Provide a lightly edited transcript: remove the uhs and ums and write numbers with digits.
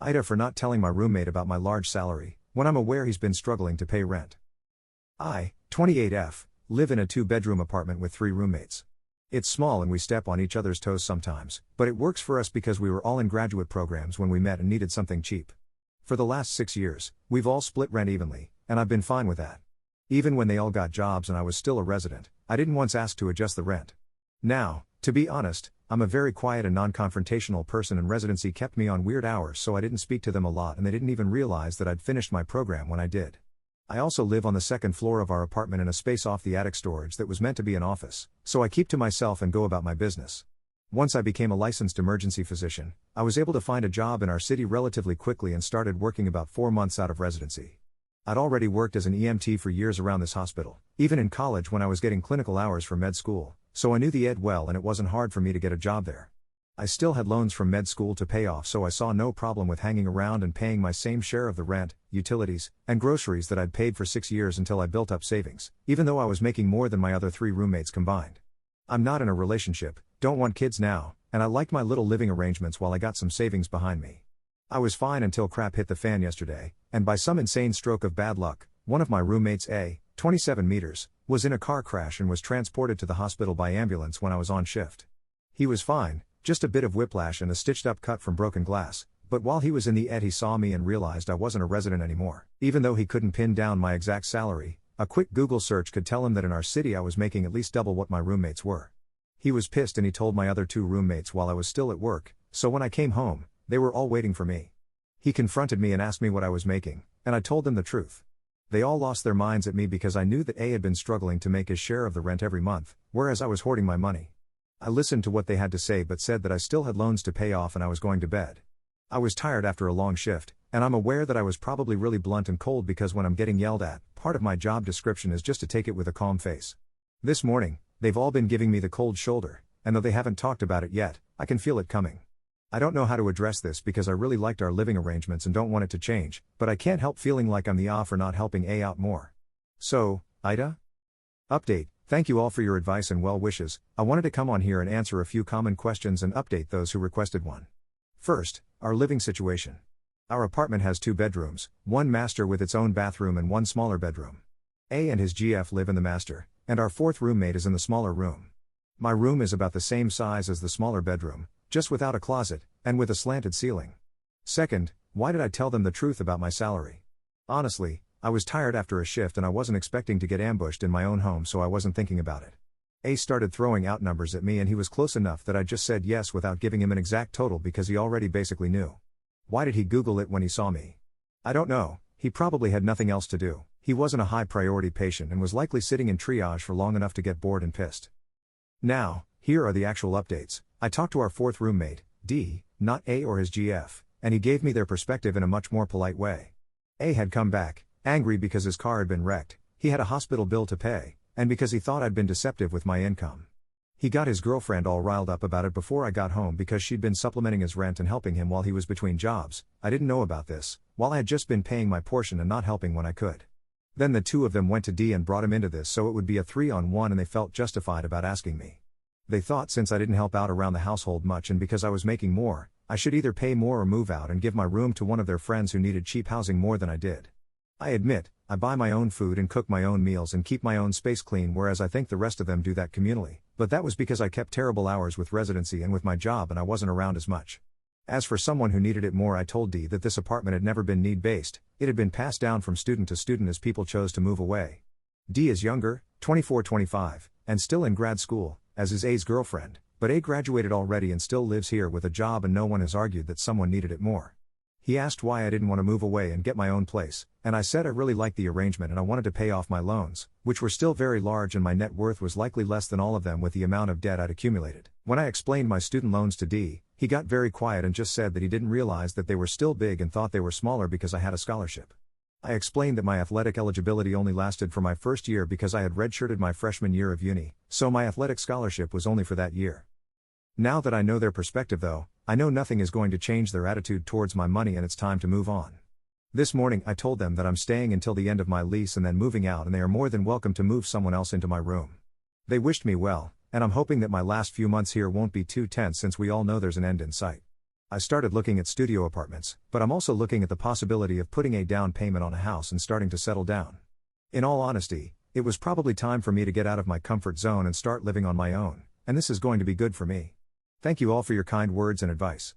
AITA for not telling my roommate about my large salary, when I'm aware he's been struggling to pay rent. I, 28F, live in a 2-bedroom apartment with 3 roommates. It's small and we step on each other's toes sometimes, but it works for us because we were all in graduate programs when we met and needed something cheap. For the last 6 years, we've all split rent evenly, and I've been fine with that. Even when they all got jobs and I was still a resident, I didn't once ask to adjust the rent. Now, to be honest, I'm a very quiet and non-confrontational person and residency kept me on weird hours so I didn't speak to them a lot and they didn't even realize that I'd finished my program when I did. I also live on the 2nd floor of our apartment in a space off the attic storage that was meant to be an office, so I keep to myself and go about my business. Once I became a licensed emergency physician, I was able to find a job in our city relatively quickly and started working about 4 months out of residency. I'd already worked as an EMT for years around this hospital, even in college when I was getting clinical hours for med school, so I knew the ed well and it wasn't hard for me to get a job there. I still had loans from med school to pay off, so I saw no problem with hanging around and paying my same share of the rent, utilities, and groceries that I'd paid for 6 years until I built up savings, even though I was making more than my other 3 roommates combined. I'm not in a relationship, don't want kids now, and I liked my little living arrangements while I got some savings behind me. I was fine until crap hit the fan yesterday, and by some insane stroke of bad luck, one of my roommates, 27 meters, was in a car crash and was transported to the hospital by ambulance when I was on shift. He was fine, just a bit of whiplash and a stitched up cut from broken glass, but while he was in the ed he saw me and realized I wasn't a resident anymore. Even though he couldn't pin down my exact salary, a quick Google search could tell him that in our city I was making at least double what my roommates were. He was pissed and he told my other 2 roommates while I was still at work, so when I came home, they were all waiting for me. He confronted me and asked me what I was making, and I told them the truth. They all lost their minds at me because I knew that A had been struggling to make his share of the rent every month, whereas I was hoarding my money. I listened to what they had to say but said that I still had loans to pay off and I was going to bed. I was tired after a long shift, and I'm aware that I was probably really blunt and cold because when I'm getting yelled at, part of my job description is just to take it with a calm face. This morning, they've all been giving me the cold shoulder, and though they haven't talked about it yet, I can feel it coming. I don't know how to address this because I really liked our living arrangements and don't want it to change, but I can't help feeling like I'm the for not helping A out more. So, AITA? Update. Thank you all for your advice and well wishes. I wanted to come on here and answer a few common questions and update those who requested one. First, our living situation. Our apartment has 2 bedrooms, 1 master with its own bathroom and 1 smaller bedroom. A and his GF live in the master, and our 4th roommate is in the smaller room. My room is about the same size as the smaller bedroom, just without a closet, and with a slanted ceiling. Second, why did I tell them the truth about my salary? Honestly, I was tired after a shift and I wasn't expecting to get ambushed in my own home, so I wasn't thinking about it. A started throwing out numbers at me and he was close enough that I just said yes without giving him an exact total because he already basically knew. Why did he Google it when he saw me? I don't know, he probably had nothing else to do. He wasn't a high priority patient and was likely sitting in triage for long enough to get bored and pissed. Now, here are the actual updates. I talked to our 4th roommate, D, not A or his GF, and he gave me their perspective in a much more polite way. A had come back, angry because his car had been wrecked, he had a hospital bill to pay, and because he thought I'd been deceptive with my income. He got his girlfriend all riled up about it before I got home because she'd been supplementing his rent and helping him while he was between jobs. I didn't know about this, while I had just been paying my portion and not helping when I could. Then the 2 of them went to D and brought him into this so it would be a 3-on-1 and they felt justified about asking me. They thought since I didn't help out around the household much and because I was making more, I should either pay more or move out and give my room to one of their friends who needed cheap housing more than I did. I admit, I buy my own food and cook my own meals and keep my own space clean, whereas I think the rest of them do that communally, but that was because I kept terrible hours with residency and with my job and I wasn't around as much. As for someone who needed it more, I told D that this apartment had never been need-based, it had been passed down from student to student as people chose to move away. D is younger, 24-25, and still in grad school, as is A's girlfriend, but A graduated already and still lives here with a job and no one has argued that someone needed it more. He asked why I didn't want to move away and get my own place, and I said I really liked the arrangement and I wanted to pay off my loans, which were still very large and my net worth was likely less than all of them with the amount of debt I'd accumulated. When I explained my student loans to D, he got very quiet and just said that he didn't realize that they were still big and thought they were smaller because I had a scholarship. I explained that my athletic eligibility only lasted for my first year because I had redshirted my freshman year of uni, so my athletic scholarship was only for that year. Now that I know their perspective though, I know nothing is going to change their attitude towards my money and it's time to move on. This morning I told them that I'm staying until the end of my lease and then moving out and they are more than welcome to move someone else into my room. They wished me well, and I'm hoping that my last few months here won't be too tense since we all know there's an end in sight. I started looking at studio apartments, but I'm also looking at the possibility of putting a down payment on a house and starting to settle down. In all honesty, it was probably time for me to get out of my comfort zone and start living on my own, and this is going to be good for me. Thank you all for your kind words and advice.